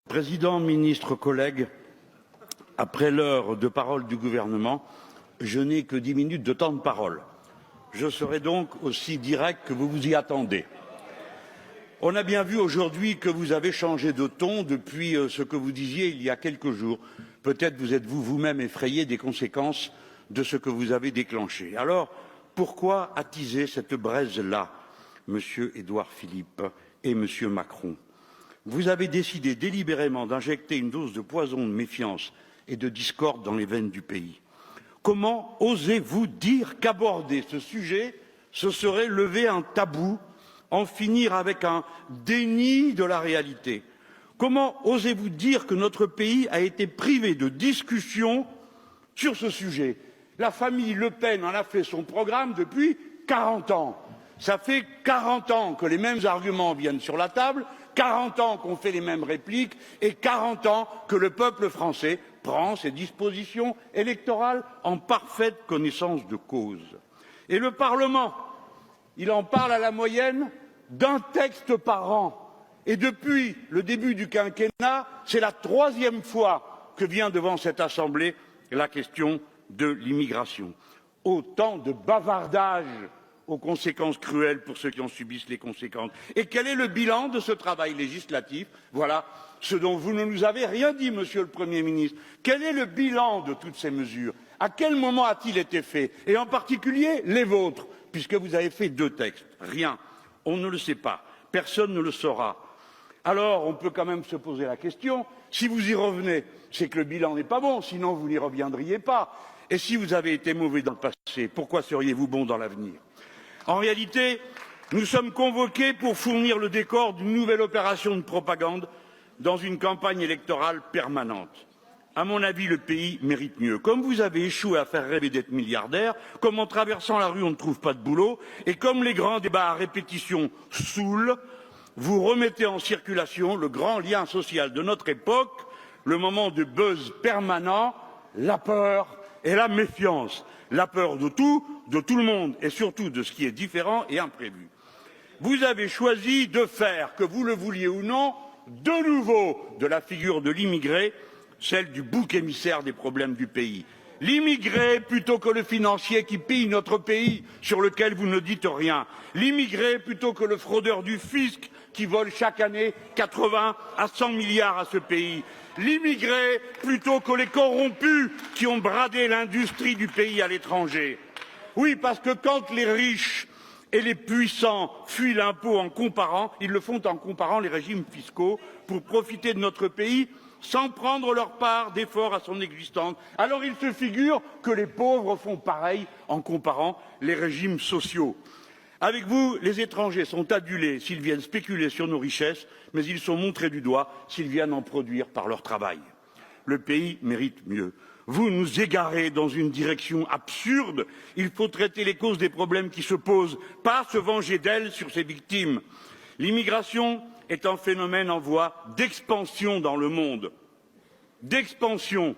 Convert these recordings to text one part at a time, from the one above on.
Président, ministre, collègues, après l'heure de parole du gouvernement, je n'ai que 10 minutes de temps de parole. Je serai donc aussi direct que vous vous y attendez. On a bien vu aujourd'hui que vous avez changé de ton depuis ce que vous disiez il y a quelques jours. Peut-être vous êtes-vous vous-même effrayé des conséquences de ce que vous avez déclenché. Alors, pourquoi attiser cette braise-là, Monsieur Édouard Philippe et Monsieur Macron? Vous avez décidé délibérément d'injecter une dose de poison de méfiance et de discorde dans les veines du pays. Comment osez-vous dire qu'aborder ce sujet, ce serait lever un tabou, en finir avec un déni de la réalité? Comment osez-vous dire que notre pays a été privé de discussion sur ce sujet? La famille Le Pen en a fait son programme depuis 40 ans. Ça fait 40 ans que les mêmes arguments viennent sur la table, 40 ans qu'on fait les mêmes répliques et 40 ans que le peuple français prend ses dispositions électorales en parfaite connaissance de cause. Et le Parlement, il en parle à la moyenne d'un texte par an. Et depuis le début du quinquennat, c'est la 3e fois que vient devant cette Assemblée la question de l'immigration. Autant de bavardage aux conséquences cruelles pour ceux qui en subissent les conséquences. Et quel est le bilan de ce travail législatif? Voilà ce dont vous ne nous avez rien dit, Monsieur le Premier ministre. Quel est le bilan de toutes ces mesures? À quel moment a-t-il été fait? Et en particulier les vôtres, puisque vous avez fait 2 textes. Rien. On ne le sait pas. Personne ne le saura. Alors, on peut quand même se poser la question, si vous y revenez, c'est que le bilan n'est pas bon, sinon vous n'y reviendriez pas. Et si vous avez été mauvais dans le passé, pourquoi seriez-vous bon dans l'avenir? En réalité, nous sommes convoqués pour fournir le décor d'une nouvelle opération de propagande dans une campagne électorale permanente. À mon avis, le pays mérite mieux. Comme vous avez échoué à faire rêver d'être milliardaire, comme en traversant la rue on ne trouve pas de boulot, et comme les grands débats à répétition saoulent, vous remettez en circulation le grand lien social de notre époque, le moment de buzz permanent, la peur et la méfiance. La peur de tout le monde et surtout de ce qui est différent et imprévu. Vous avez choisi de faire, que vous le vouliez ou non, de nouveau de la figure de l'immigré, celle du bouc émissaire des problèmes du pays. L'immigré plutôt que le financier qui pille notre pays, sur lequel vous ne dites rien. L'immigré plutôt que le fraudeur du fisc qui vole chaque année 80 à 100 milliards à ce pays. L'immigré plutôt que les corrompus qui ont bradé l'industrie du pays à l'étranger. Oui, parce que quand les riches et les puissants fuient l'impôt en comparant, ils le font en comparant les régimes fiscaux pour profiter de notre pays sans prendre leur part d'effort à son existence. Alors il se figure que les pauvres font pareil en comparant les régimes sociaux. Avec vous, les étrangers sont adulés s'ils viennent spéculer sur nos richesses, mais ils sont montrés du doigt s'ils viennent en produire par leur travail. Le pays mérite mieux. Vous nous égarez dans une direction absurde. Il faut traiter les causes des problèmes qui se posent, pas se venger d'elles sur ses victimes. L'immigration est un phénomène en voie d'expansion dans le monde. D'expansion.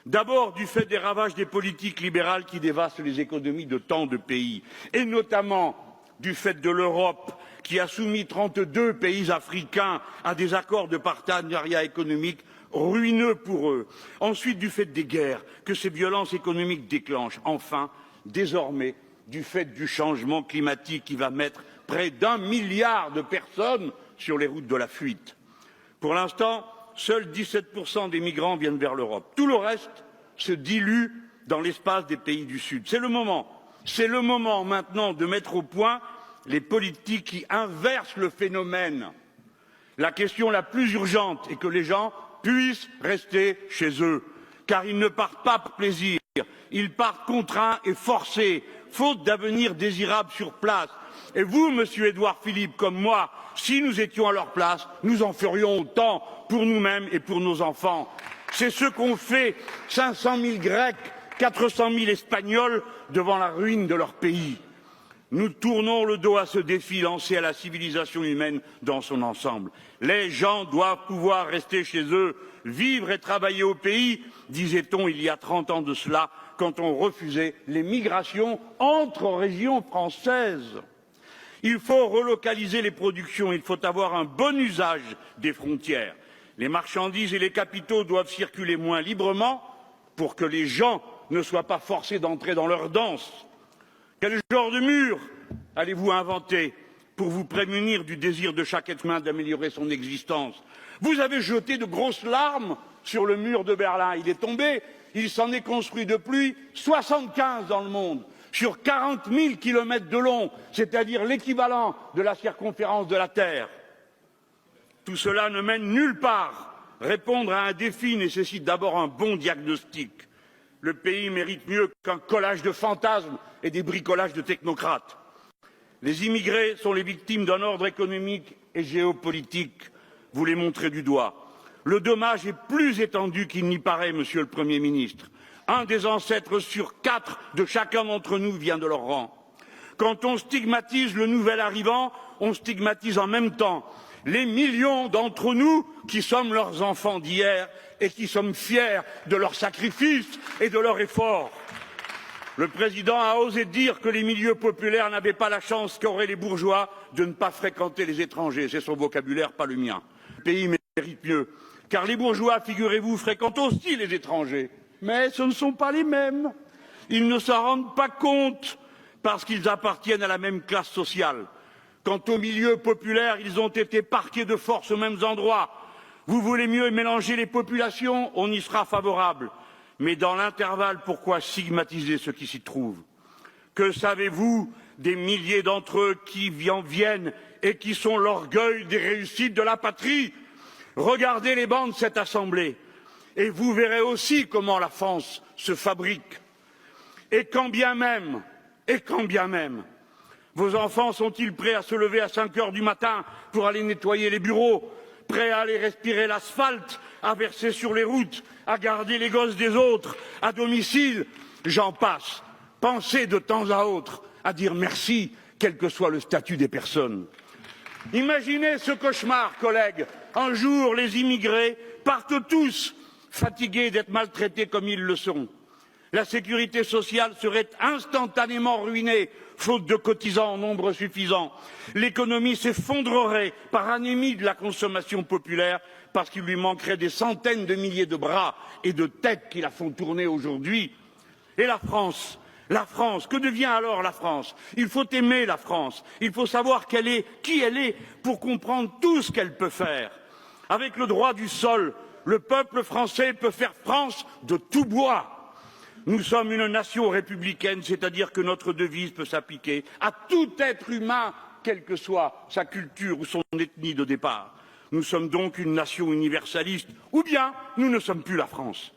D'abord du fait des ravages des politiques libérales qui dévastent les économies de tant de pays, et notamment du fait de l'Europe qui a soumis 32 pays africains à des accords de partenariat économique ruineux pour eux. Ensuite du fait des guerres que ces violences économiques déclenchent. Enfin, désormais, du fait du changement climatique qui va mettre près d'1 milliard de personnes sur les routes de la fuite. Pour l'instant, seuls 17% des migrants viennent vers l'Europe. Tout le reste se dilue dans l'espace des pays du Sud. C'est le moment maintenant de mettre au point les politiques qui inversent le phénomène. La question la plus urgente est que les gens puissent rester chez eux, car ils ne partent pas par plaisir, ils partent contraints et forcés, faute d'avenir désirable sur place. Et vous, Monsieur Édouard Philippe, comme moi, si nous étions à leur place, nous en ferions autant pour nous-mêmes et pour nos enfants. C'est ce qu'ont fait 500 000 Grecs, 400 000 Espagnols devant la ruine de leur pays. Nous tournons le dos à ce défi lancé à la civilisation humaine dans son ensemble. Les gens doivent pouvoir rester chez eux, vivre et travailler au pays, disait-on il y a 30 ans de cela, quand on refusait les migrations entre régions françaises. Il faut relocaliser les productions, il faut avoir un bon usage des frontières. Les marchandises et les capitaux doivent circuler moins librement pour que les gens ne soient pas forcés d'entrer dans leur danse. Quel genre de mur allez-vous inventer pour vous prémunir du désir de chaque être humain d'améliorer son existence? Vous avez jeté de grosses larmes sur le mur de Berlin. Il est tombé, il s'en est construit depuis 75 dans le monde, sur 40 000 kilomètres de long, c'est-à-dire l'équivalent de la circonférence de la Terre. Tout cela ne mène nulle part. Répondre à un défi nécessite d'abord un bon diagnostic. Le pays mérite mieux qu'un collage de fantasmes et des bricolages de technocrates. Les immigrés sont les victimes d'un ordre économique et géopolitique. Vous les montrez du doigt. Le dommage est plus étendu qu'il n'y paraît, Monsieur le Premier ministre. Un des ancêtres sur 4 de chacun d'entre nous vient de leur rang. Quand on stigmatise le nouvel arrivant, on stigmatise en même temps les millions d'entre nous qui sommes leurs enfants d'hier et qui sommes fiers de leurs sacrifices et de leurs efforts. Le président a osé dire que les milieux populaires n'avaient pas la chance qu'auraient les bourgeois de ne pas fréquenter les étrangers. C'est son vocabulaire, pas le mien. Le pays mérite mieux, car les bourgeois, figurez-vous, fréquentent aussi les étrangers. Mais ce ne sont pas les mêmes. Ils ne s'en rendent pas compte parce qu'ils appartiennent à la même classe sociale. Quant aux milieux populaires, ils ont été parqués de force aux mêmes endroits. Vous voulez mieux mélanger les populations, on y sera favorable. Mais dans l'intervalle, pourquoi stigmatiser ceux qui s'y trouvent? Que savez-vous des milliers d'entre eux qui en viennent et qui sont l'orgueil des réussites de la patrie? Regardez les bancs de cette Assemblée et vous verrez aussi comment la France se fabrique. Et quand bien même, vos enfants sont-ils prêts à se lever à 5 heures du matin pour aller nettoyer les bureaux, prêts à aller respirer l'asphalte, à verser sur les routes, à garder les gosses des autres, à domicile? J'en passe. Pensez de temps à autre à dire merci, quel que soit le statut des personnes. Imaginez ce cauchemar, collègues. Un jour, les immigrés partent tous, fatigués d'être maltraités comme ils le sont. La sécurité sociale serait instantanément ruinée, faute de cotisants en nombre suffisant. L'économie s'effondrerait par anémie de la consommation populaire parce qu'il lui manquerait des centaines de milliers de bras et de têtes qui la font tourner aujourd'hui. Et la France, que devient alors la France? Il faut aimer la France, il faut savoir qui elle est pour comprendre tout ce qu'elle peut faire. Avec le droit du sol, le peuple français peut faire France de tout bois. Nous sommes une nation républicaine, c'est-à-dire que notre devise peut s'appliquer à tout être humain, quelle que soit sa culture ou son ethnie de départ. Nous sommes donc une nation universaliste, ou bien nous ne sommes plus la France.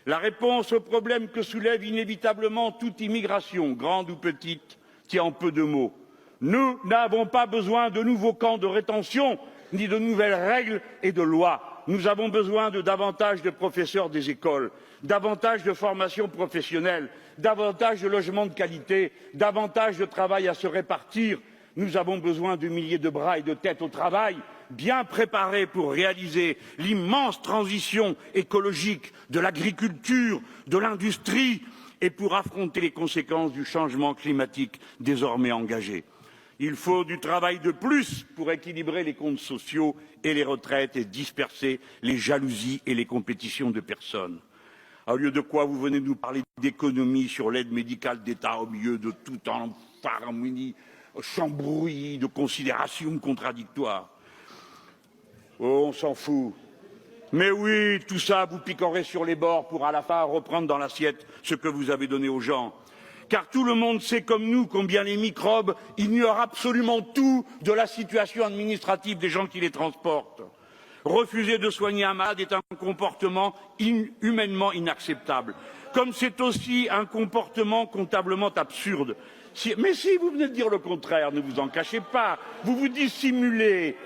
La réponse au problème que soulève inévitablement toute immigration, grande ou petite, tient en peu de mots. Nous n'avons pas besoin de nouveaux camps de rétention, ni de nouvelles règles et de lois. Nous avons besoin de davantage de professeurs des écoles, davantage de formation professionnelle, davantage de logements de qualité, davantage de travail à se répartir. Nous avons besoin de milliers de bras et de têtes au travail, bien préparés pour réaliser l'immense transition écologique de l'agriculture, de l'industrie et pour affronter les conséquences du changement climatique désormais engagé. Il faut du travail de plus pour équilibrer les comptes sociaux et les retraites et disperser les jalousies et les compétitions de personnes. Au lieu de quoi vous venez nous parler d'économie sur l'aide médicale d'État au milieu de tout en harmonie, chambrouillis de considérations contradictoires. Oh, on s'en fout. Mais oui, tout ça, vous picorez sur les bords pour à la fin reprendre dans l'assiette ce que vous avez donné aux gens. Car tout le monde sait comme nous combien les microbes ignorent absolument tout de la situation administrative des gens qui les transportent. Refuser de soigner un malade est un comportement humainement inacceptable. Comme c'est aussi un comportement comptablement absurde. Mais si vous venez de dire le contraire, ne vous en cachez pas, vous vous dissimulez.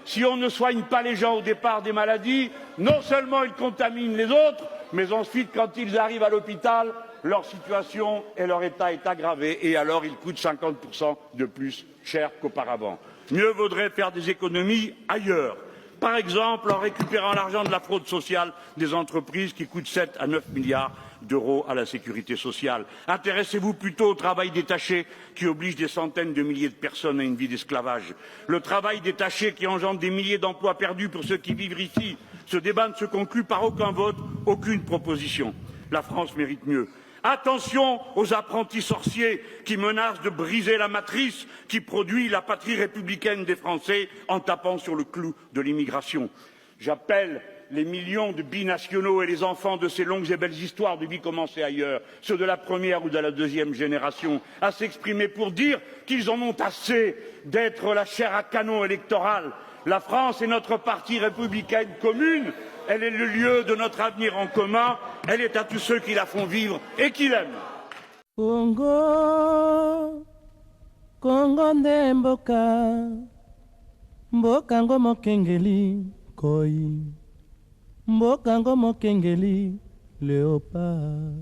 Si on ne soigne pas les gens au départ des maladies, non seulement ils contaminent les autres, mais ensuite, quand ils arrivent à l'hôpital, leur situation et leur état est aggravé et alors ils coûtent 50% de plus cher qu'auparavant. Mieux vaudrait faire des économies ailleurs. Par exemple, en récupérant l'argent de la fraude sociale des entreprises qui coûte 7 à 9 milliards d'euros à la sécurité sociale. Intéressez-vous plutôt au travail détaché qui oblige des centaines de milliers de personnes à une vie d'esclavage. Le travail détaché qui engendre des milliers d'emplois perdus pour ceux qui vivent ici. Ce débat ne se conclut par aucun vote, aucune proposition. La France mérite mieux. Attention aux apprentis sorciers qui menacent de briser la matrice qui produit la patrie républicaine des Français en tapant sur le clou de l'immigration. J'appelle les millions de binationaux et les enfants de ces longues et belles histoires de vie commencées ailleurs, ceux de la première ou de la deuxième génération, à s'exprimer pour dire qu'ils en ont assez d'être la chair à canon électorale. La France est notre partie républicaine commune, elle est le lieu de notre avenir en commun, elle est à tous ceux qui la font vivre et qui l'aiment. Congo, Congo nde mboka, mboka ngo mokengeli koi, mboka ngo mokengeli léopard.